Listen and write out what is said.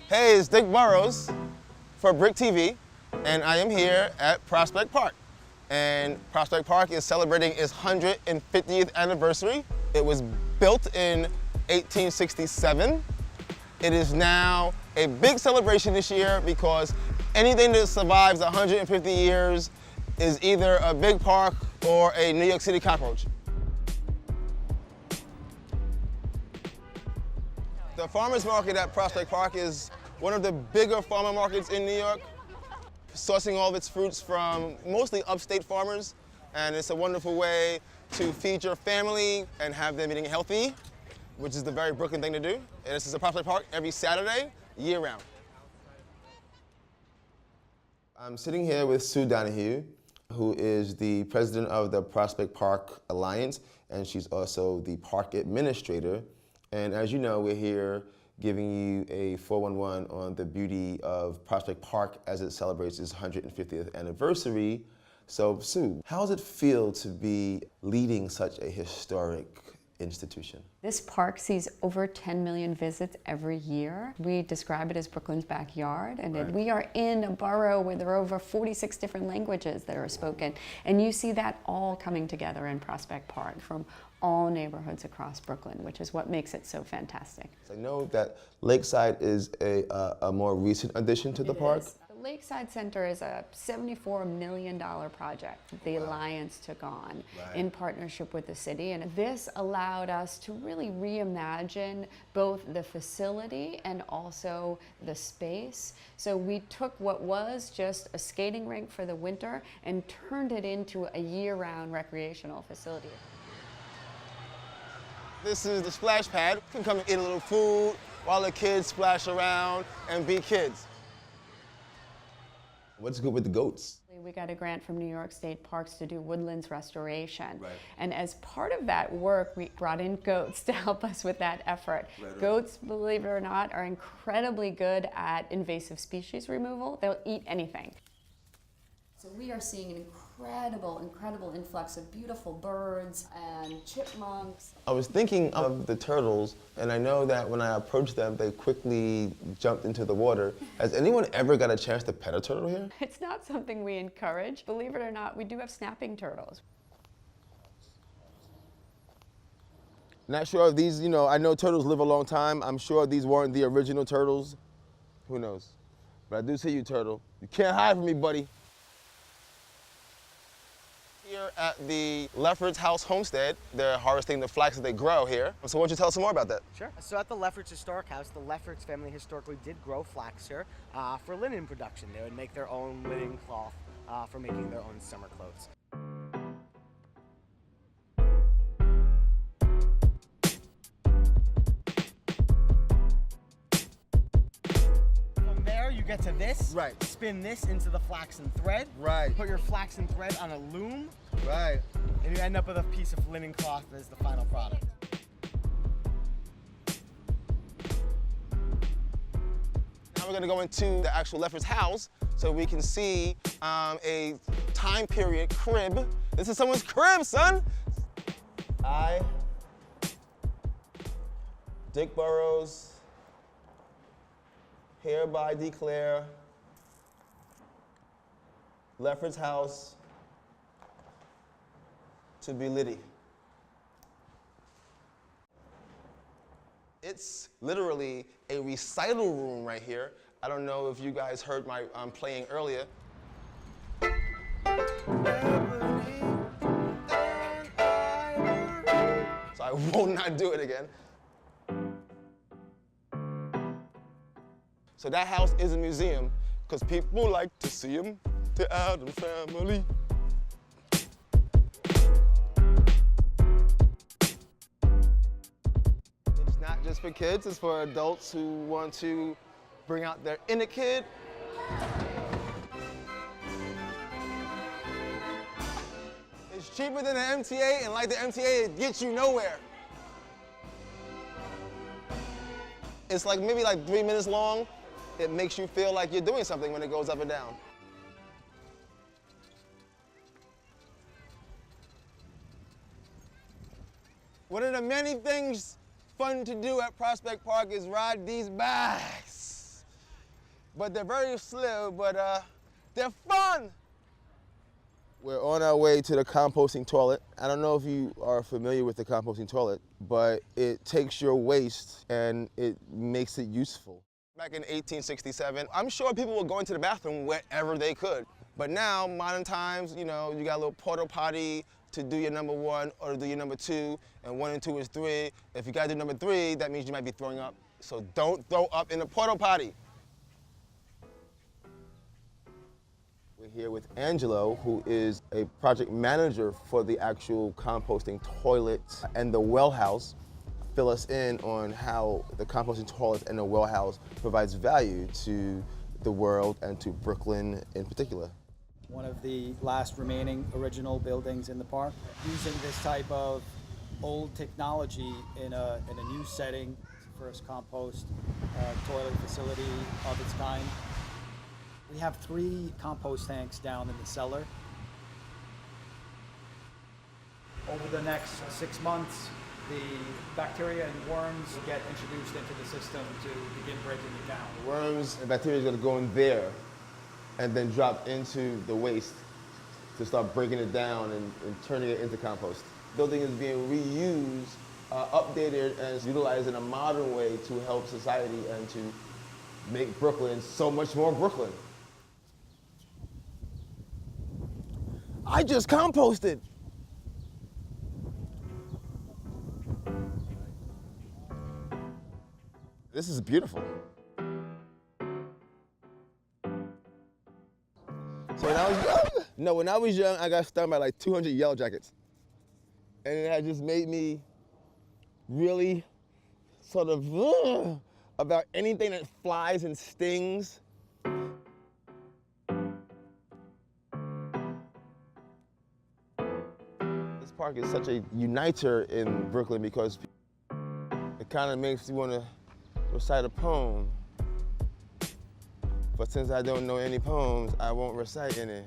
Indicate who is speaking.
Speaker 1: Hey, it's Dick Burroughs for BRIC TV, and I am here at Prospect Park. And Prospect Park is celebrating its 150th anniversary. It was built in 1867. It is now a big celebration this year because anything that survives 150 years is either a big park or a New York City cockroach. The farmers market at Prospect Park is one of the bigger farmer markets in New York, sourcing all of its fruits from mostly upstate farmers, and it's a wonderful way to feed your family and have them eating healthy, which is the very Brooklyn thing to do. And this is at Prospect Park every Saturday, year-round. I'm sitting here with Sue Donahue, who is the president of the Prospect Park Alliance, and she's also the park administrator. And as you know, we're here giving you a 411 on the beauty of Prospect Park as it celebrates its 150th anniversary. So Sue, how does it feel to be leading such a historic institution?
Speaker 2: This park sees over 10 million visits every year. We describe it as Brooklyn's backyard, and we are in a borough where there are over 46 different languages that are spoken, and you see that all coming together in Prospect Park from all neighborhoods across Brooklyn, which is what makes it so fantastic.
Speaker 1: I know that Lakeside is a more recent addition to the park.
Speaker 2: The Lakeside Center is a $74 million project the Alliance took on in partnership with the city, and this allowed us to really reimagine both the facility and also the space. So we took what was just a skating rink for the winter and turned it into a year-round recreational facility.
Speaker 1: This is the splash pad. You can come and eat a little food while the kids splash around and be kids. What's good with the goats?
Speaker 2: We got a grant from New York State Parks to do Woodlands Restoration. And as part of that work, we brought in goats to help us with that effort. Goats, believe it or not, are incredibly good at invasive species removal. They'll eat anything. So we are seeing an incredible influx of beautiful birds and chipmunks.
Speaker 1: I was thinking of the turtles, and I know that when I approached them, they quickly jumped into the water. Has anyone ever got a chance to pet a turtle here?
Speaker 2: It's not something we encourage. Believe it or not, we do have snapping turtles.
Speaker 1: Not sure if these, I know turtles live a long time. I'm sure these weren't the original turtles. Who knows? But I do see you, turtle. You can't hide from me, buddy. Here at the Leopards house Homestead, they're harvesting the flax that they grow here. So why don't you tell us some more about that?
Speaker 3: Sure. So at the Leopards Historic House, the Leopards family historically did grow flax here for linen production. They would make their own linen cloth for making their own summer clothes. You get to this, spin this into the flaxen thread, put your flaxen thread on a loom, and you end up with a piece of linen cloth as the final product.
Speaker 1: Now we're going to go into the actual Leopards house so we can see a time period crib. This is someone's crib, son! I, Dick Burroughs, hereby declare Leopards house to be Liddy. It's literally a recital room right here. I don't know if you guys heard my playing earlier. So I will not do it again. So that house is a museum because people like to see them, the Addams family. It's not just for kids, it's for adults who want to bring out their inner kid. It's cheaper than the MTA, and like the MTA, it gets you nowhere. It's like maybe 3 minutes long. It makes you feel like you're doing something when it goes up and down. One of the many things fun to do at Prospect Park is ride these bikes. but they're very slow, but they're fun. We're on our way to the composting toilet. I don't know if you are familiar with the composting toilet, but it takes your waste and it makes it useful. Back in 1867, I'm sure people were going to the bathroom wherever they could. But now, modern times, you know, you got a little porta potty to do your number 1 or to do your number 2, and 1 and 2 is 3. If you gotta do number 3, that means you might be throwing up. So don't throw up in the porta potty. We're here with Angelo, who is a project manager for the actual composting toilet and the well house. Fill us in on how the composting toilet and the well house provides value to the world and to Brooklyn in particular.
Speaker 4: One of the last remaining original buildings in the park. Using this type of old technology in a new setting. It's the first compost toilet facility of its kind. We have 3 compost tanks down in the cellar. Over the next 6 months, the bacteria and worms get introduced into the system to begin breaking it down.
Speaker 1: The worms and bacteria are going to go in there and then drop into the waste to start breaking it down and turning it into compost. The building is being reused, updated, and utilized in a modern way to help society and to make Brooklyn so much more Brooklyn. I just composted. This is beautiful. So when I was young, I got stung by like 200 yellow jackets. And it had just made me really sort of about anything that flies and stings. This park is such a uniter in Brooklyn because it kind of makes you want to recite a poem. But since I don't know any poems, I won't recite any.